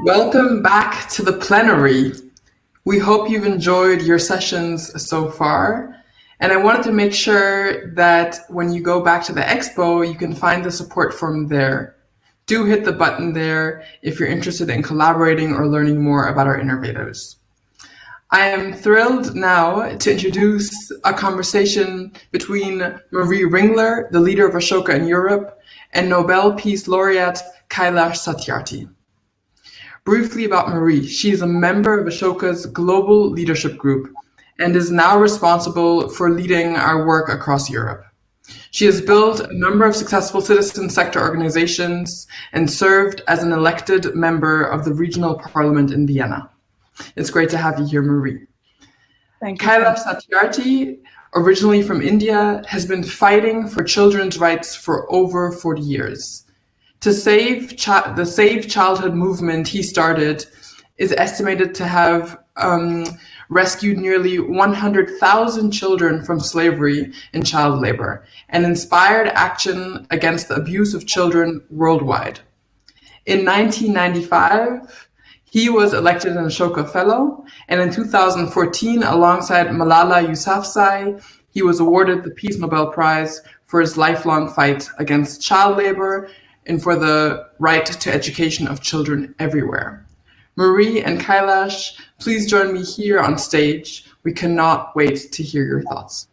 Welcome back to the plenary. We hope you've enjoyed your sessions so far. And I wanted to make sure that when you go back to the expo, you can find the support form there. Do hit the button there if you're interested in collaborating or learning more about our innovators. I am thrilled now to introduce a conversation between Marie Wingler, the leader of Ashoka in Europe, and Nobel Peace Laureate Kailash Satyarthi. Briefly about Marie, she is a member of Ashoka's global leadership group and is now responsible for leading our work across Europe. She has built a number of successful citizen sector organizations and served as an elected member of the regional parliament in Vienna. It's great to have you here, Marie. Thank you. Kailash Satyarthi, originally from India, has been fighting for children's rights for over 40 years. To save the Save Childhood movement he started is estimated to have rescued nearly 100,000 children from slavery and child labor and inspired action against the abuse of children worldwide. In 1995, he was elected an Ashoka Fellow, and in 2014, alongside Malala Yousafzai, he was awarded the Peace Nobel Prize for his lifelong fight against child labor and for the right to education of children everywhere. Marie and Kailash, please join me here on stage. We cannot wait to hear your thoughts.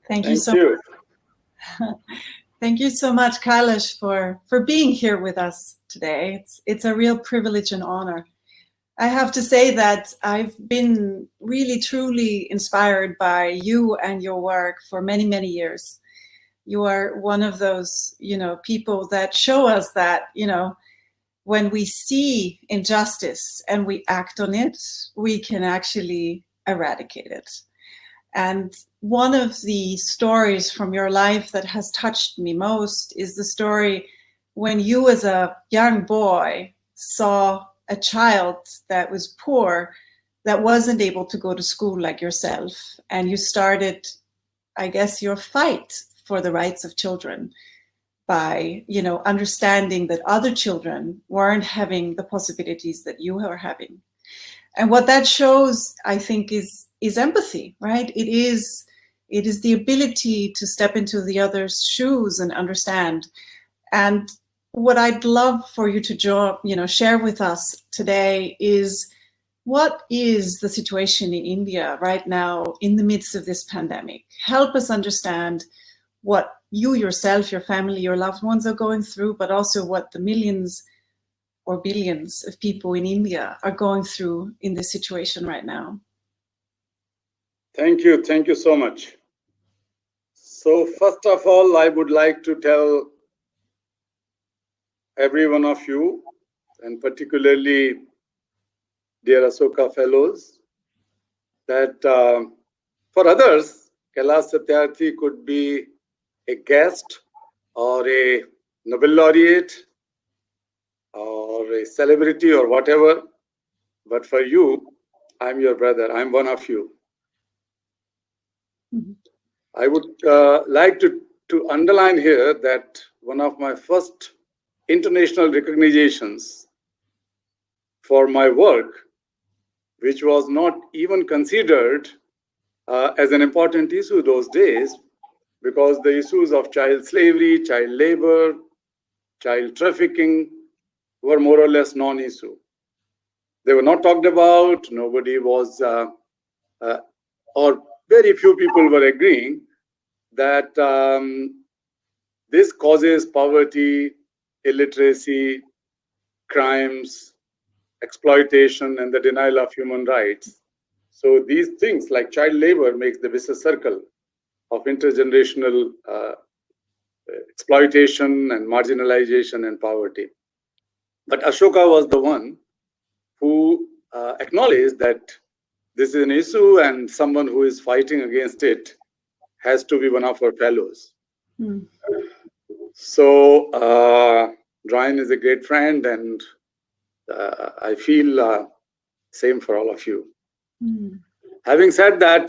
Thank you so much. Thank you so much, Kailash, for being here with us today. It's a real privilege and honor. I have to say that I've been really, truly inspired by you and your work for many, many years. You are one of those, people that show us that, when we see injustice and we act on it, we can actually eradicate it. And one of the stories from your life that has touched me most is the story when you as a young boy saw a child that was poor, that wasn't able to go to school like yourself. And you started, I guess, your fight for the rights of children by, understanding that other children weren't having the possibilities that you were having. And what that shows, I think, is empathy, right? It is the ability to step into the other's shoes and understand. And what I'd love for you to share with us today is, what is the situation in India right now in the midst of this pandemic? Help us understand what you yourself, your family, your loved ones are going through, but also what the millions or billions of people in India are going through in this situation right now. Thank you. Thank you so much. So first of all, I would like to tell every one of you, and particularly dear Ashoka Fellows, that for others, Kailash Satyarthi could be a guest or a Nobel laureate or a celebrity or whatever. But for you, I'm your brother. I'm one of you. Mm-hmm. I would like to underline here that one of my first international recognitions for my work, which was not even considered as an important issue those days, because the issues of child slavery, child labor, child trafficking were more or less non-issue. They were not talked about. Nobody was, or very few people were agreeing that this causes poverty, illiteracy, crimes, exploitation, and the denial of human rights. So these things like child labor makes the vicious circle of intergenerational exploitation and marginalization and poverty. But Ashoka was the one who acknowledged that this is an issue and someone who is fighting against it has to be one of our fellows. Mm. So Ryan is a great friend, and I feel same for all of you. Mm. Having said that,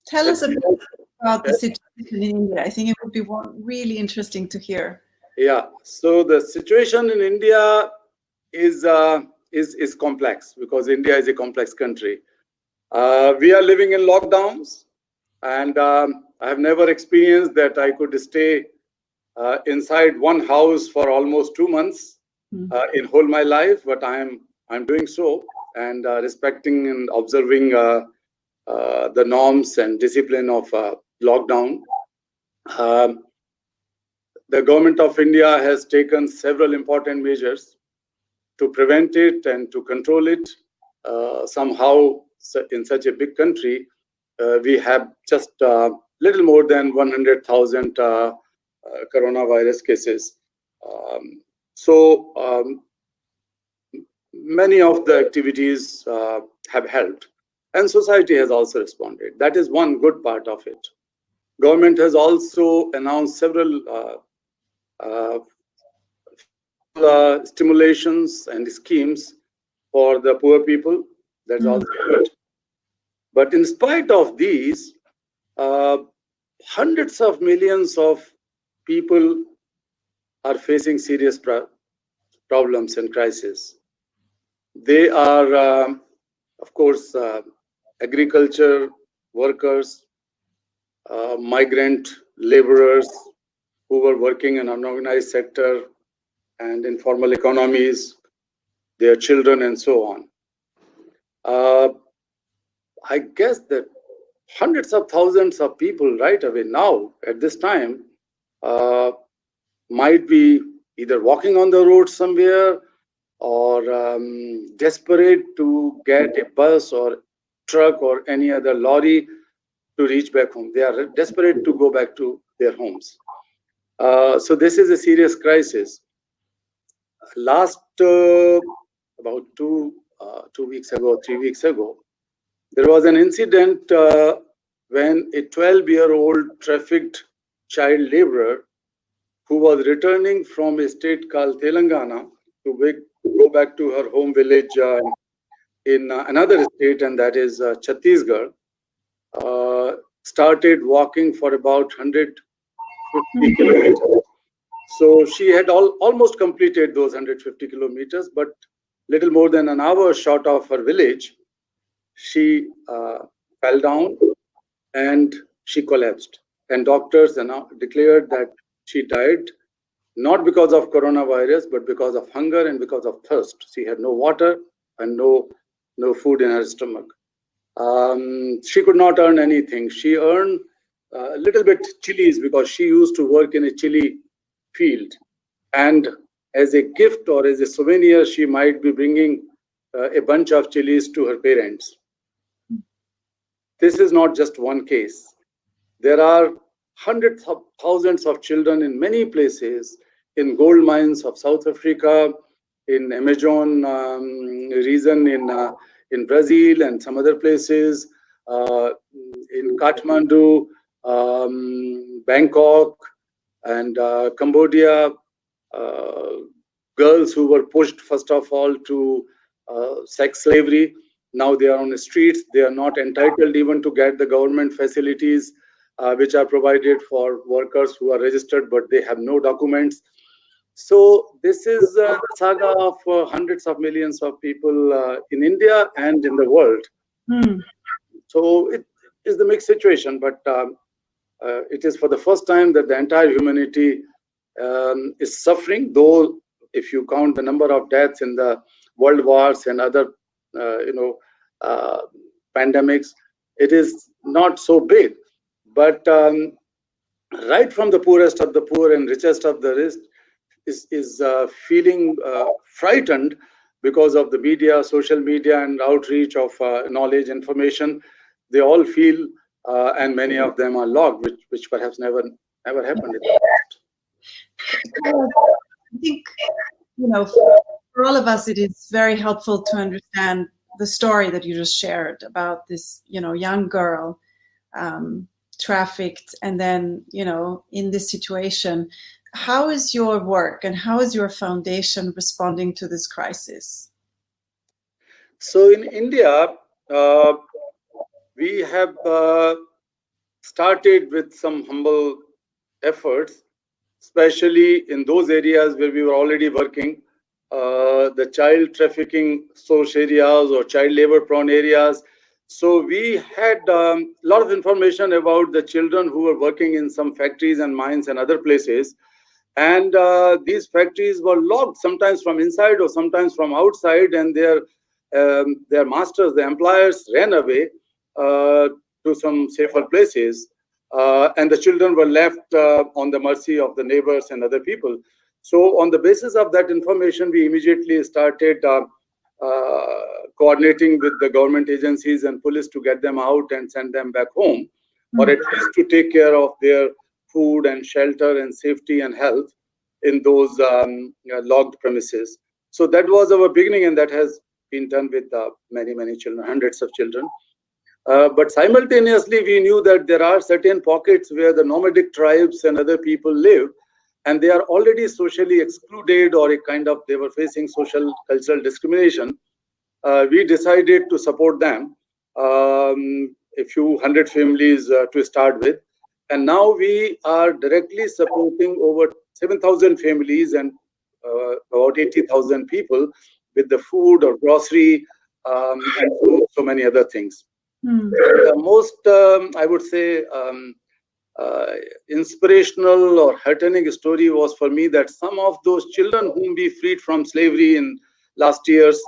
tell us a bit. about the situation in India. I think it would be really interesting to hear. Yeah. So the situation in India is complex because India is a complex country. We are living in lockdowns, and I have never experienced that I could stay inside one house for almost 2 months in whole my life, but I'm doing so and respecting and observing the norms and discipline of lockdown. The government of India has taken several important measures to prevent it and to control it. Somehow, in such a big country, we have just little more than 100,000 coronavirus cases. Many of the activities have helped, and society has also responded. That is one good part of it. Government has also announced several stimulations and schemes for the poor people. That's also good. But in spite of these, hundreds of millions of people are facing serious problems and crises. They are, of course, agriculture workers, migrant laborers who were working in unorganized sector and informal economies, their children, and so on. I guess that hundreds of thousands of people right away now at this time might be either walking on the road somewhere or desperate to get a bus or truck or any other lorry to reach back home. They are desperate to go back to their homes. So this is a serious crisis. Last about 2 weeks ago, 3 weeks ago, there was an incident when a 12-year-old trafficked child laborer who was returning from a state called Telangana to go back to her home village in another state, and that is Chhattisgarh, started walking for about 150 kilometers. So she had almost completed those 150 kilometers, but little more than an hour short of her village, she fell down and she collapsed. And doctors declared that she died not because of coronavirus, but because of hunger and because of thirst. She had no water and no food in her stomach. She could not earn anything. She earned a little bit chilies because she used to work in a chili field. And as a gift or as a souvenir, she might be bringing a bunch of chilies to her parents. This is not just one case. There are hundreds of thousands of children in many places, in gold mines of South Africa, in Amazon region in Brazil and some other places, in Kathmandu, Bangkok, and Cambodia, girls who were pushed first of all to sex slavery. Now they are on the streets. They are not entitled even to get the government facilities which are provided for workers who are registered, but they have no documents. So this is a saga of hundreds of millions of people in India and in the world. So it is the mixed situation, but it is for the first time that the entire humanity is suffering, though if you count the number of deaths in the world wars and other pandemics, it is not so big. But right from the poorest of the poor and richest of the rich is feeling frightened because of the media, social media, and outreach of knowledge, information. They all feel, and many of them are locked, which perhaps never happened in the past. I think, for all of us, it is very helpful to understand the story that you just shared about this, young girl trafficked, and then, in this situation. How is your work and how is your foundation responding to this crisis? So in India, we have started with some humble efforts, especially in those areas where we were already working, the child trafficking source areas or child labor prone areas. So we had a lot of information about the children who were working in some factories and mines and other places. And these factories were locked, sometimes from inside or sometimes from outside, and their masters, the employers, ran away to some safer places. And the children were left on the mercy of the neighbors and other people. So on the basis of that information, we immediately started coordinating with the government agencies and police to get them out and send them back home, or at least to take care of their food and shelter and safety and health in those locked premises. So that was our beginning, and that has been done with many, many children, hundreds of children. But simultaneously, we knew that there are certain pockets where the nomadic tribes and other people live, and they are already socially excluded, or they were facing social, cultural discrimination. We decided to support them, a few hundred families to start with. And now we are directly supporting over 7,000 families and about 80,000 people with the food or grocery and so many other things. The most, I would say, inspirational or heartening story was for me that some of those children whom we freed from slavery in last years,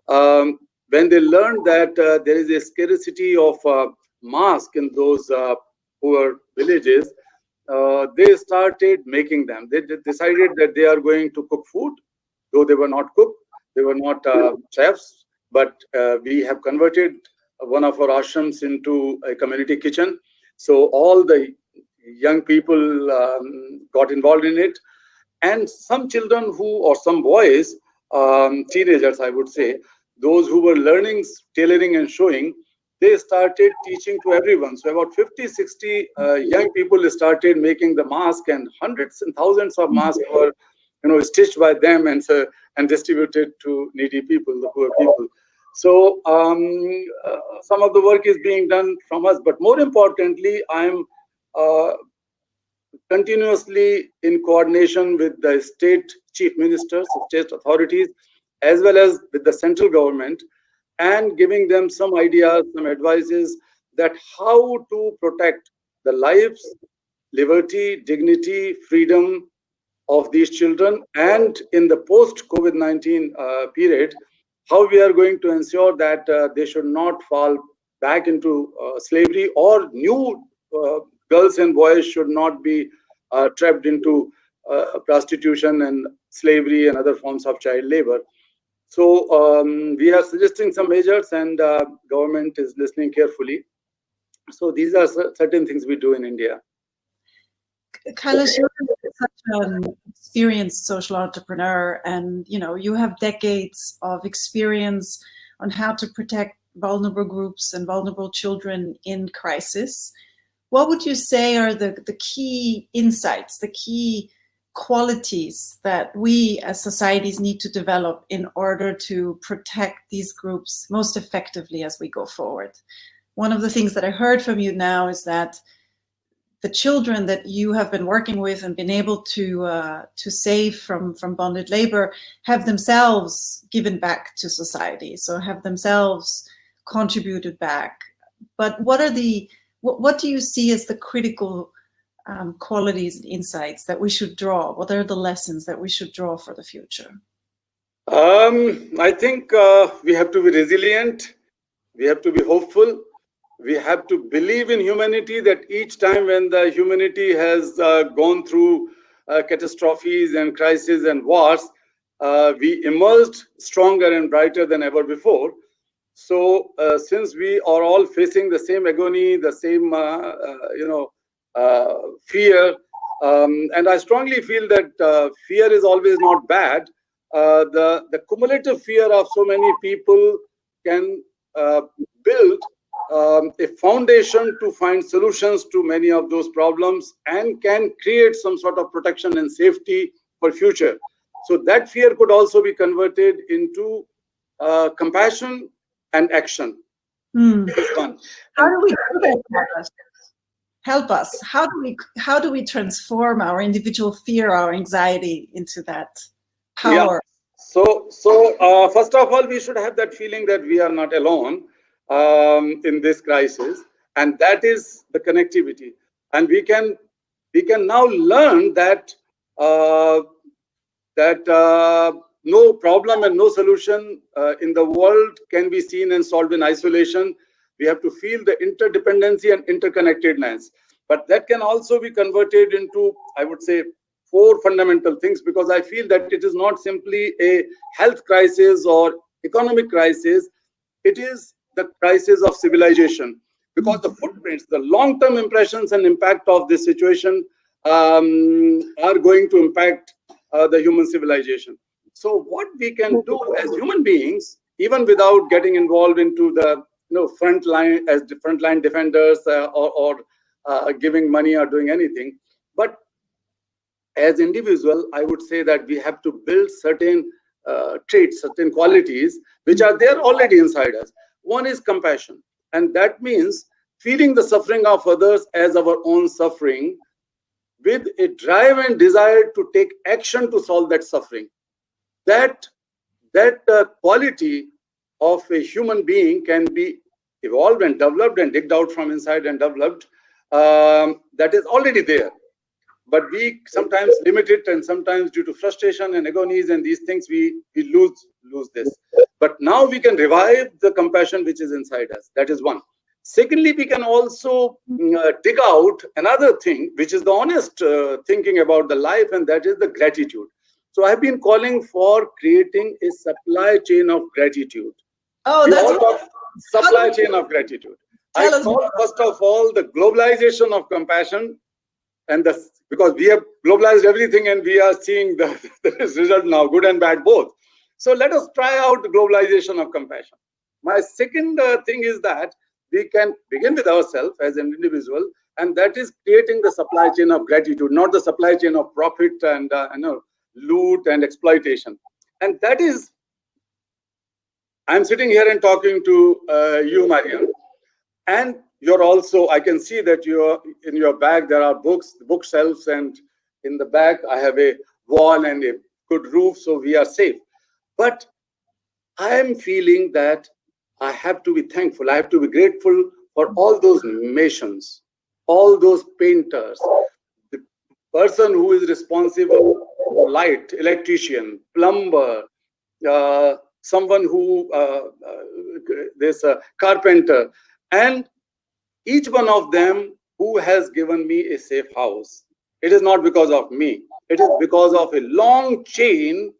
when they learned that there is a scarcity of masks in those poor villages, they started making them. They decided that they are going to cook food, though they were not cooked, they were not chefs, but we have converted one of our ashrams into a community kitchen. So all the young people got involved in it. And some children or some boys, teenagers, I would say, those who were learning tailoring and sewing, they started teaching to everyone. So about 50, 60 young people started making the mask, and hundreds and thousands of masks were stitched by them and distributed to needy people, the poor people. So some of the work is being done from us, but more importantly, I'm continuously in coordination with the state chief ministers, state authorities, as well as with the central government, and giving them some ideas, some advices that how to protect the lives, liberty, dignity, freedom of these children, and in the post-COVID-19 period, how we are going to ensure that they should not fall back into slavery, or new girls and boys should not be trapped into prostitution and slavery and other forms of child labor. So we are suggesting some measures, and government is listening carefully. So these are certain things we do in India. Kailash, you're such an experienced social entrepreneur, and you have decades of experience on how to protect vulnerable groups and vulnerable children in crisis. What would you say are the key insights, the key qualities that we as societies need to develop in order to protect these groups most effectively as we go forward? One of the things that I heard from you now is that the children that you have been working with and been able to save from bonded labor have themselves given back to society, so have themselves contributed back. But what do you see as the critical qualities and insights that we should draw? What are the lessons that we should draw for the future? I think we have to be resilient. We have to be hopeful. We have to believe in humanity, that each time when the humanity has gone through catastrophes and crises and wars, we emerged stronger and brighter than ever before. So since we are all facing the same agony, the same fear, and I strongly feel that fear is always not bad. The cumulative fear of so many people can build a foundation to find solutions to many of those problems, and can create some sort of protection and safety for future. So that fear could also be converted into compassion and action. How do we do that? help us. How do we transform our individual fear, our anxiety into that power? Yeah. So first of all, we should have that feeling that we are not alone in this crisis, and that is the connectivity. And we can now learn that no problem and no solution in the world can be seen and solved in isolation. We have to feel the interdependency and interconnectedness. But that can also be converted into, I would say, 4 fundamental things, because I feel that it is not simply a health crisis or economic crisis. It is the crisis of civilization, because the footprints, the long-term impressions and impact of this situation are going to impact the human civilization. So what we can do as human beings, even without getting involved into the front line as the frontline defenders or giving money or doing anything, but as individual, I would say that we have to build certain traits, certain qualities which are there already inside us. One is compassion, and that means feeling the suffering of others as our own suffering, with a drive and desire to take action to solve that suffering. That quality of a human being can be evolved and developed and digged out from inside and developed. That is already there, but we sometimes limit it, and sometimes due to frustration and agonies and these things we lose this. But now we can revive the compassion which is inside us. That is one. Secondly, we can also dig out another thing, which is the honest thinking about the life, and that is the gratitude. So I've been calling for creating a supply chain of gratitude. Oh, that's supply chain of gratitude. I call first of all the globalization of compassion, and because we have globalized everything and we are seeing the result now, good and bad both. So let us try out the globalization of compassion. My second thing is that we can begin with ourselves as an individual, and that is creating the supply chain of gratitude, not the supply chain of profit and loot and exploitation. And that is, I'm sitting here and talking to you, Mariam, and you're also, I can see that you're in your bag there are books, bookshelves, and in the back I have a wall and a good roof, so we are safe. But I am feeling that I have to be thankful, I have to be grateful for all those nations, all those painters, the person who is responsible for light, electrician, plumber, someone who there's a carpenter, and each one of them who has given me a safe house. It is not because of me, it is because of a long chain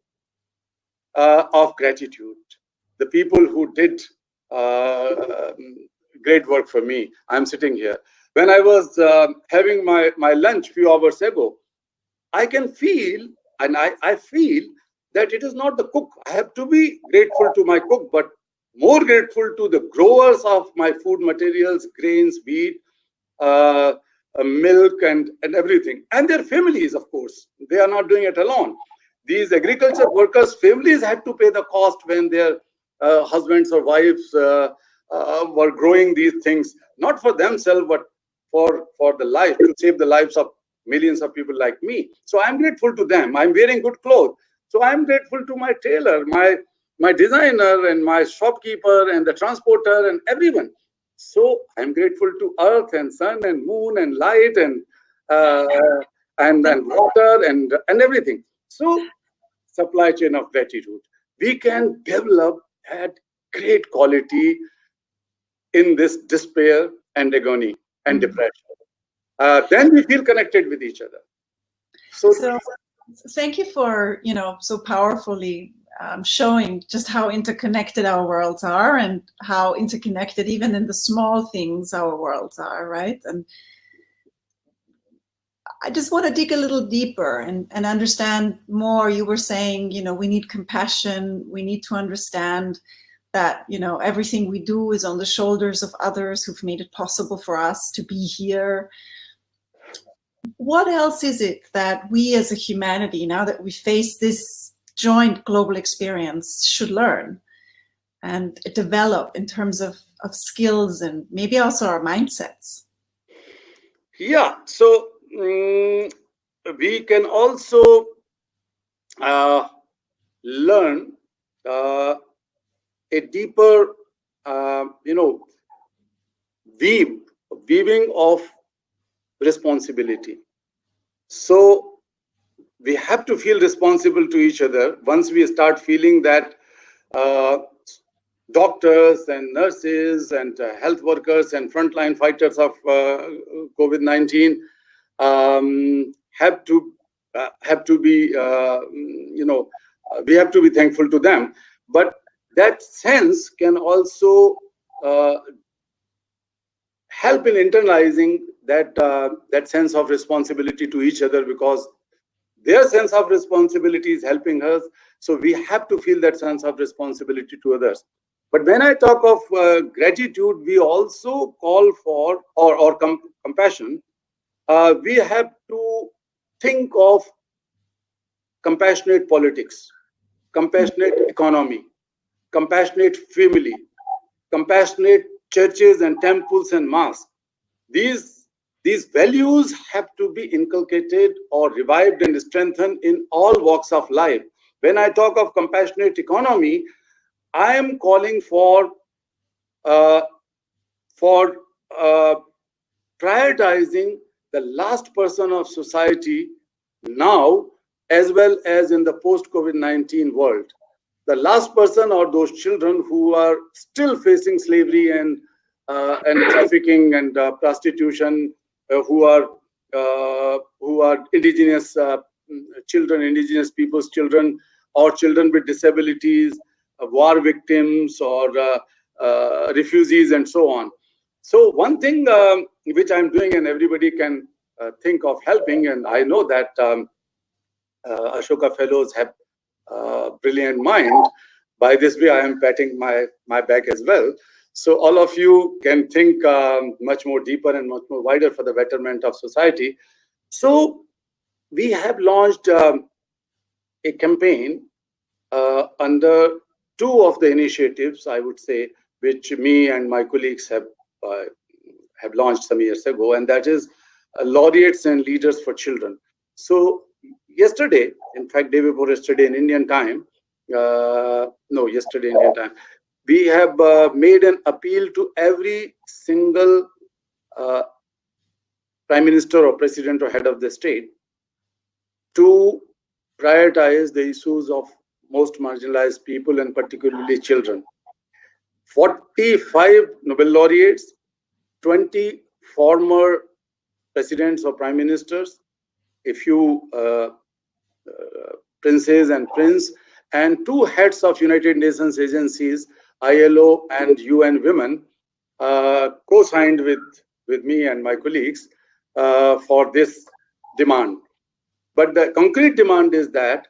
of gratitude. The people who did great work for me. I'm sitting here. When I was having my lunch a few hours ago, I can feel, and I feel that it is not the cook. I have to be grateful to my cook, but more grateful to the growers of my food materials, grains, wheat, milk, and everything, and their families, of course. They are not doing it alone. These agriculture workers' families had to pay the cost when their husbands or wives were growing these things, not for themselves, but for the life, to save the lives of millions of people like me. So I'm grateful to them. I'm wearing good clothes. So I'm grateful to my tailor, my designer, and my shopkeeper, and the transporter, and everyone. So I'm grateful to earth and sun and moon and light and water and everything. So supply chain of gratitude. We can develop that great quality in this despair and agony and depression. Then we feel connected with each other. So thank you for so powerfully showing just how interconnected our worlds are, and how interconnected even in the small things our worlds are, right? And I just want to dig a little deeper and understand more. You were saying, we need compassion. We need to understand that, everything we do is on the shoulders of others who've made it possible for us to be here. What else is it that we as a humanity, now that we face this joint global experience, should learn and develop in terms of skills and maybe also our mindsets? Yeah, so we can also learn a deeper, weaving of responsibility. So we have to feel responsible to each other. Once we start feeling that doctors and nurses and health workers and frontline fighters of COVID-19 have to be, we have to be thankful to them. But that sense can also help in internalizing that sense of responsibility to each other, because their sense of responsibility is helping us. So we have to feel that sense of responsibility to others. But when I talk of gratitude, we also call for or compassion. We have to think of compassionate politics, compassionate economy, compassionate family, compassionate churches and temples and mosques. These values have to be inculcated or revived and strengthened in all walks of life. When I talk of compassionate economy, I am calling for prioritizing the last person of society now, as well as in the post-COVID-19 world. The last person are those children who are still facing slavery and trafficking and prostitution, who are indigenous children, indigenous people's children, or children with disabilities, war victims, or refugees, and so on. So one thing which I'm doing, and everybody can think of helping, and I know that Ashoka Fellows have brilliant mind. By this way, I am patting my back as well. So all of you can think much more deeper and much more wider for the betterment of society. So we have launched a campaign under two of the initiatives, I would say, which me and my colleagues have launched some years ago, and that is Laureates and Leaders for Children. So yesterday, in fact, day before yesterday in Indian time, yesterday Indian time, we have made an appeal to every single prime minister or president or head of the state to prioritize the issues of most marginalized people, and particularly children. 45 Nobel laureates, 20 former presidents or prime ministers, a few princes and prince, and 2 heads of United Nations agencies, ILO and UN Women, co-signed with me and my colleagues for this demand. But the concrete demand is that,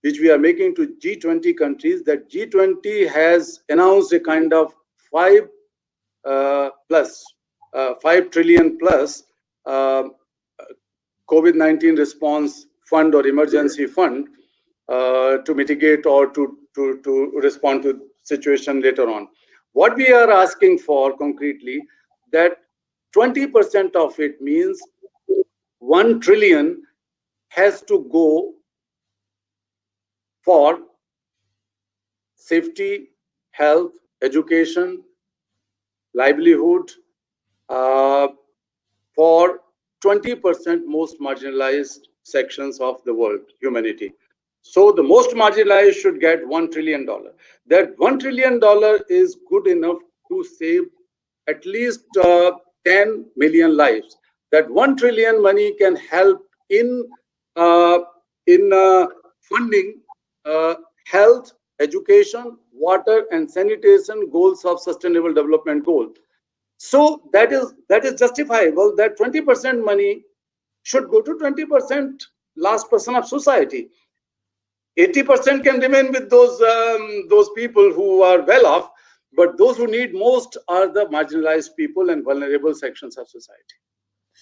which we are making to G20 countries, that G20 has announced a kind of 5 trillion plus COVID-19 response fund or emergency fund to mitigate or to respond to situation later on. What we are asking for concretely, that 20% of it, means 1 trillion, has to go for safety, health, education, livelihood, for 20% most marginalized sections of the world, humanity. So the most marginalized should get $1 trillion. That $1 trillion is good enough to save at least 10 million lives. That 1 trillion money can help in funding health, education, water, and sanitation goals of Sustainable Development Goal. So that is justifiable. That 20% money should go to 20% last person of society. 80% can remain with those people who are well off, but those who need most are the marginalized people and vulnerable sections of society.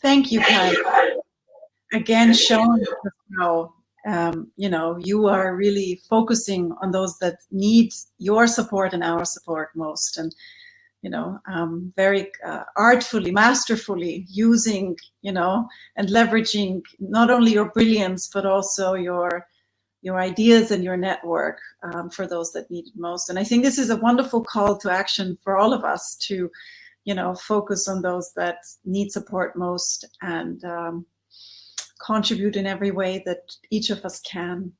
Thank you, Kai. Again, showing how you are really focusing on those that need your support and our support most. And very artfully, masterfully using, and leveraging not only your brilliance, but also your ideas and your network for those that need it most. And I think this is a wonderful call to action for all of us to, focus on those that need support most and contribute in every way that each of us can.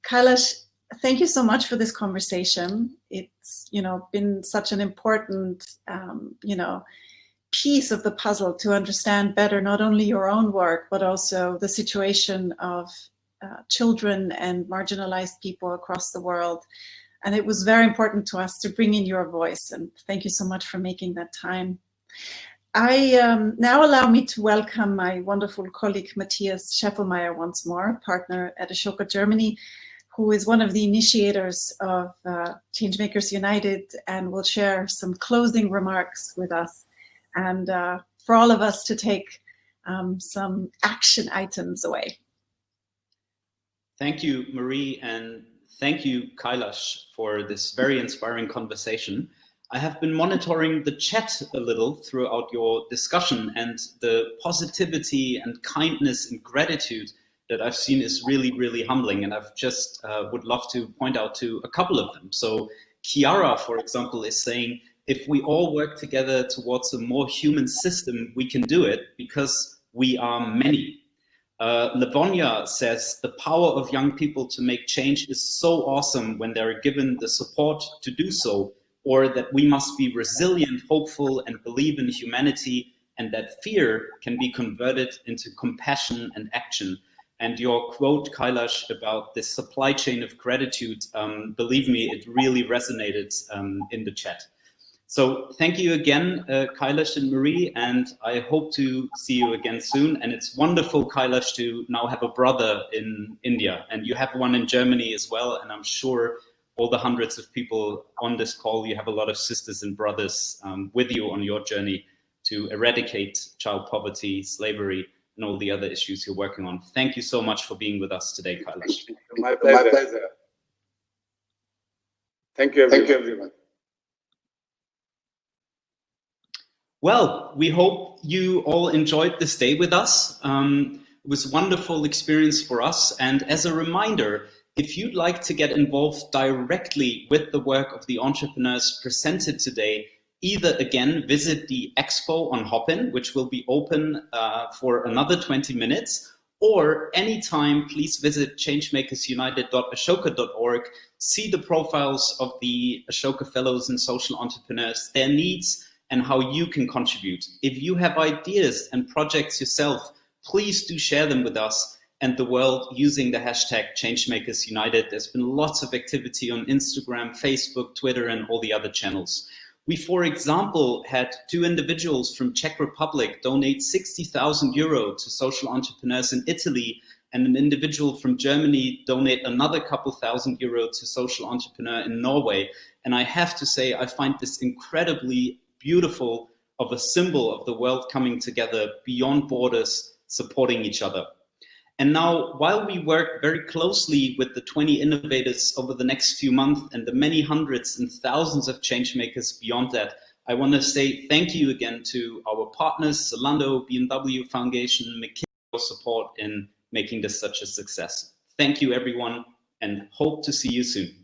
Kailash, thank you so much for this conversation. It's, been such an important, piece of the puzzle to understand better not only your own work, but also the situation of children and marginalized people across the world. And it was very important to us to bring in your voice. And thank you so much for making that time. Now allow me to welcome my wonderful colleague, Matthias Scheffelmeier, once more, partner at Ashoka Germany, who is one of the initiators of Changemakers United and will share some closing remarks with us and for all of us to take some action items away. Thank you, Marie, and thank you, Kailash, for this very inspiring conversation. I have been monitoring the chat a little throughout your discussion, and the positivity and kindness and gratitude that I've seen is really, really humbling. And I've just would love to point out to a couple of them. So Chiara, for example, is saying, if we all work together towards a more human system, we can do it because we are many. Lavonia says, the power of young people to make change is so awesome when they're given the support to do so, or that we must be resilient, hopeful, and believe in humanity, and that fear can be converted into compassion and action. And your quote, Kailash, about this supply chain of gratitude, believe me, it really resonated in the chat. So thank you again, Kailash and Marie, and I hope to see you again soon. And it's wonderful, Kailash, to now have a brother in India, and you have one in Germany as well. And I'm sure all the hundreds of people on this call, you have a lot of sisters and brothers with you on your journey to eradicate child poverty, slavery, and all the other issues you're working on. Thank you so much for being with us today, Kailash. My pleasure. My pleasure. Thank you, everyone. Thank you, everyone. Well, we hope you all enjoyed this day with us. It was a wonderful experience for us. And as a reminder, if you'd like to get involved directly with the work of the entrepreneurs presented today, either again, visit the expo on Hopin, which will be open for another 20 minutes, or anytime, please visit changemakersunited.ashoka.org, see the profiles of the Ashoka Fellows and social entrepreneurs, their needs, and how you can contribute. If you have ideas and projects yourself, please do share them with us and the world using the hashtag ChangemakersUnited. There's been lots of activity on Instagram, Facebook, Twitter, and all the other channels. We, for example, had 2 individuals from Czech Republic donate 60,000 euro to social entrepreneurs in Italy, and an individual from Germany donate another couple thousand euro to social entrepreneur in Norway. And I have to say, I find this incredibly beautiful of a symbol of the world coming together beyond borders, supporting each other. And now, while we work very closely with the 20 innovators over the next few months and the many hundreds and thousands of change makers beyond that, I want to say thank you again to our partners, Zalando, BMW Foundation, McKinsey, for support in making this such a success. Thank you, everyone, and hope to see you soon.